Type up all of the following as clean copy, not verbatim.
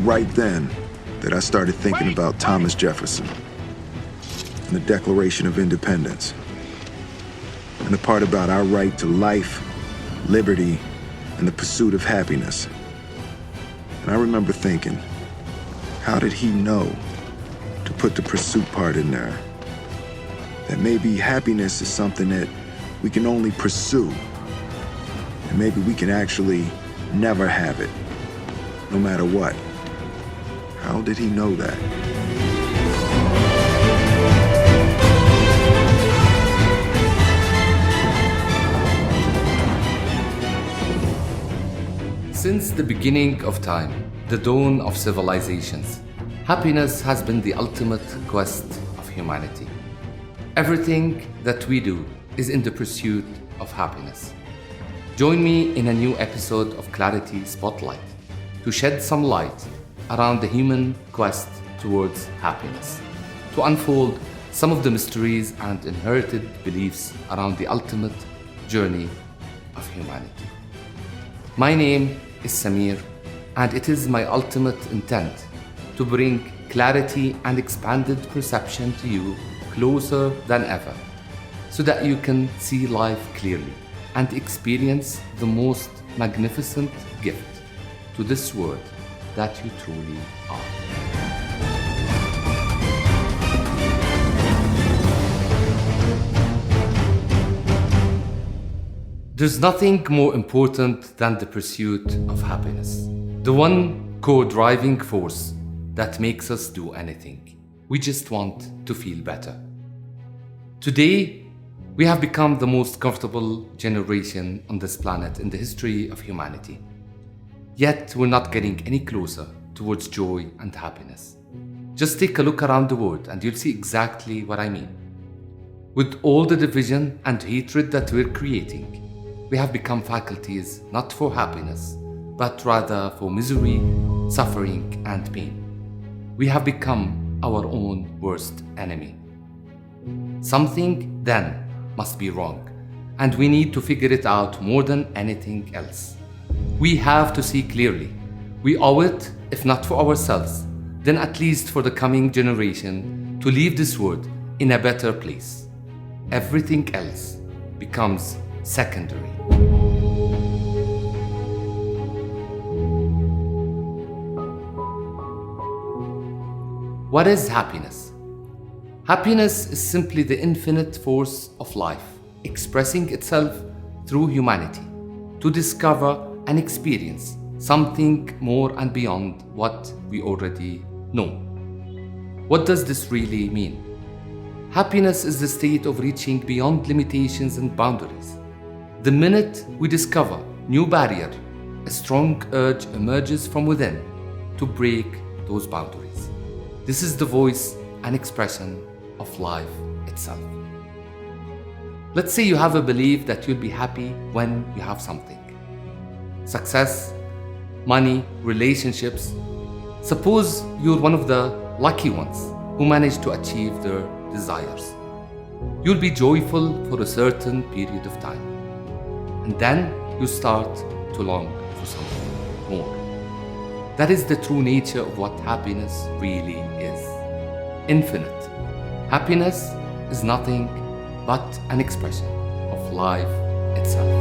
right then that I started thinking about Thomas Jefferson and the Declaration of Independence and the part about our right to life, liberty, and the pursuit of happiness. And I remember thinking, how did he know to put the pursuit part in there? That maybe happiness is something that we can only pursue, and maybe we can actually never have it, no matter what. How did he know that? Since the beginning of time, the dawn of civilizations, happiness has been the ultimate quest of humanity. Everything that we do is in the pursuit of happiness. Join me in a new episode of Clarity Spotlight to shed some light around the human quest towards happiness, to unfold some of the mysteries and inherited beliefs around the ultimate journey of humanity. My name is Samir, and it is my ultimate intent to bring clarity and expanded perception to you closer than ever, so that you can see life clearly and experience the most magnificent gift to this world that you truly are. There's nothing more important than the pursuit of happiness, the one core driving force that makes us do anything. We just want to feel better. Today, we have become the most comfortable generation on this planet in the history of humanity. Yet, we're not getting any closer towards joy and happiness. Just take a look around the world and you'll see exactly what I mean. With all the division and hatred that we're creating, we have become faculties not for happiness, but rather for misery, suffering, and pain. We have become our own worst enemy. Something then must be wrong, and we need to figure it out more than anything else. We have to see clearly. We owe it, if not for ourselves, then at least for the coming generation, to leave this world in a better place. Everything else becomes secondary. What is happiness? Happiness is simply the infinite force of life, expressing itself through humanity, to discover and experience something more and beyond what we already know. What does this really mean? Happiness is the state of reaching beyond limitations and boundaries. The minute we discover new barrier, a strong urge emerges from within to break those boundaries. This is the voice and expression of life itself. Let's say you have a belief that you'll be happy when you have something. Success, money, relationships. Suppose you're one of the lucky ones who managed to achieve their desires. You'll be joyful for a certain period of time. And then you start to long for something more. That is the true nature of what happiness really is. Infinite. Happiness is nothing but an expression of life itself.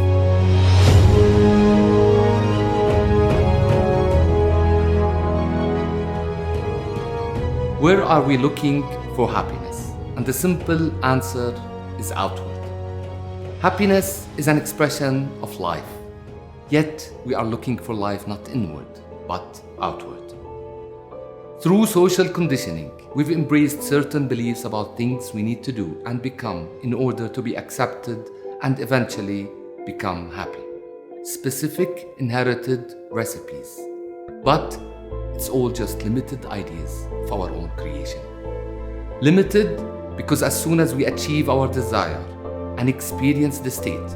Where are we looking for happiness? And the simple answer is outward. Happiness is an expression of life, yet we are looking for life not inward, but outward. Through social conditioning, we've embraced certain beliefs about things we need to do and become in order to be accepted and eventually become happy. Specific inherited recipes. But it's all just limited ideas of our own creation. Limited because as soon as we achieve our desire and experience the state,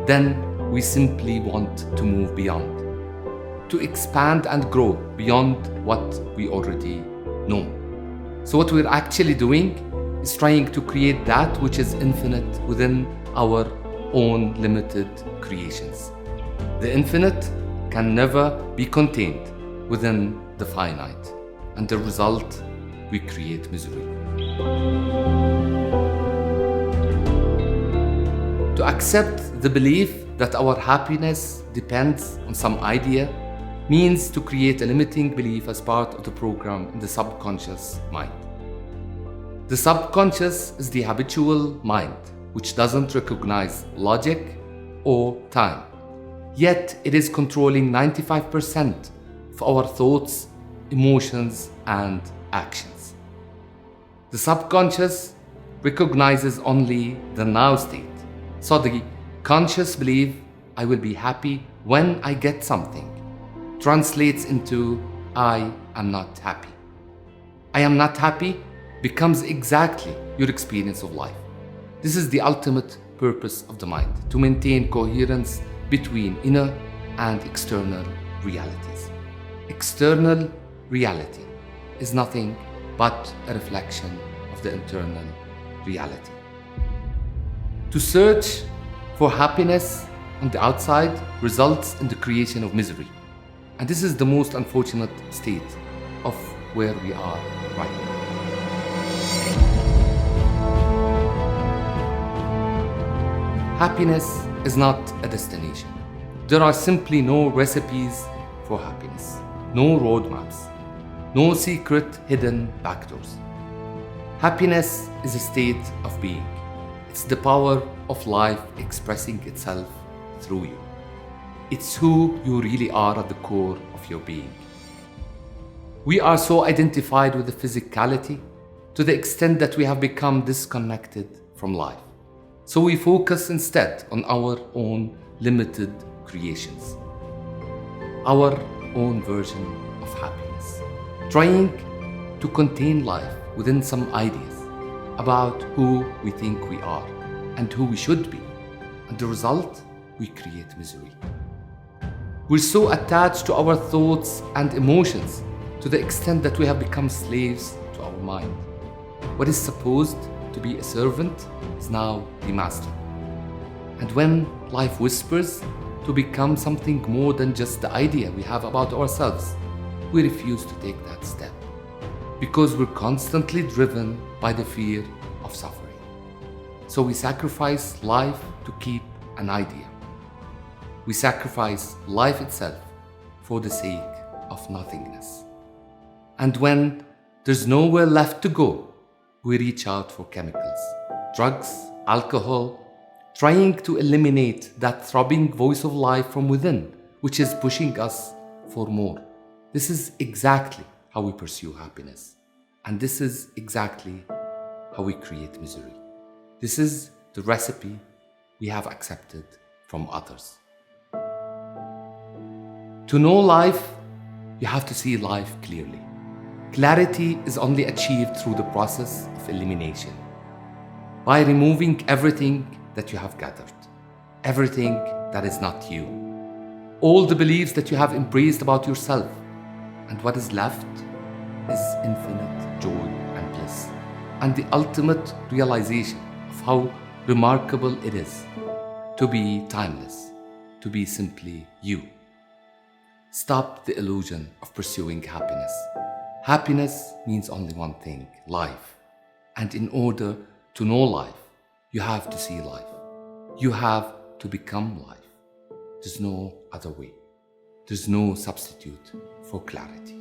then we simply want to move beyond, to expand and grow beyond what we already know. So what we're actually doing is trying to create that which is infinite within our own limited creations. The infinite can never be contained within the finite, and the result, we create misery. To accept the belief that our happiness depends on some idea means to create a limiting belief as part of the program in the subconscious mind. The subconscious is the habitual mind, which doesn't recognize logic or time. Yet it is controlling 95% of our thoughts, emotions, and actions. The subconscious recognizes only the now state. So the conscious belief, I will be happy when I get something, translates into I am not happy. I am not happy becomes exactly your experience of life. This is the ultimate purpose of the mind, to maintain coherence between inner and external realities. External reality is nothing but a reflection of the internal reality. To search for happiness on the outside results in the creation of misery. And this is the most unfortunate state of where we are right now. Happiness is not a destination. There are simply no recipes for happiness, no roadmaps, no secret hidden backdoors. Happiness is a state of being. It's the power of life expressing itself through you. It's who you really are at the core of your being. We are so identified with the physicality to the extent that we have become disconnected from life. So we focus instead on our own limited creations, our own version of happiness, trying to contain life within some ideas about who we think we are and who we should be. And the result, we create misery. We're so attached to our thoughts and emotions to the extent that we have become slaves to our mind. What is supposed to be a servant is now the master. And when life whispers to become something more than just the idea we have about ourselves, we refuse to take that step because we're constantly driven by the fear of suffering. So we sacrifice life to keep an idea. We sacrifice life itself for the sake of nothingness. And when there's nowhere left to go, we reach out for chemicals, drugs, alcohol, trying to eliminate that throbbing voice of life from within, which is pushing us for more. This is exactly how we pursue happiness. And this is exactly how we create misery. This is the recipe we have accepted from others. To know life, you have to see life clearly. Clarity is only achieved through the process of elimination, by removing everything that you have gathered, everything that is not you, all the beliefs that you have embraced about yourself, and what is left is infinite joy and bliss, and the ultimate realization of how remarkable it is to be timeless, to be simply you. Stop the illusion of pursuing happiness. Happiness means only one thing, life. And in order to know life, you have to see life. You have to become life. There's no other way. There's no substitute for clarity.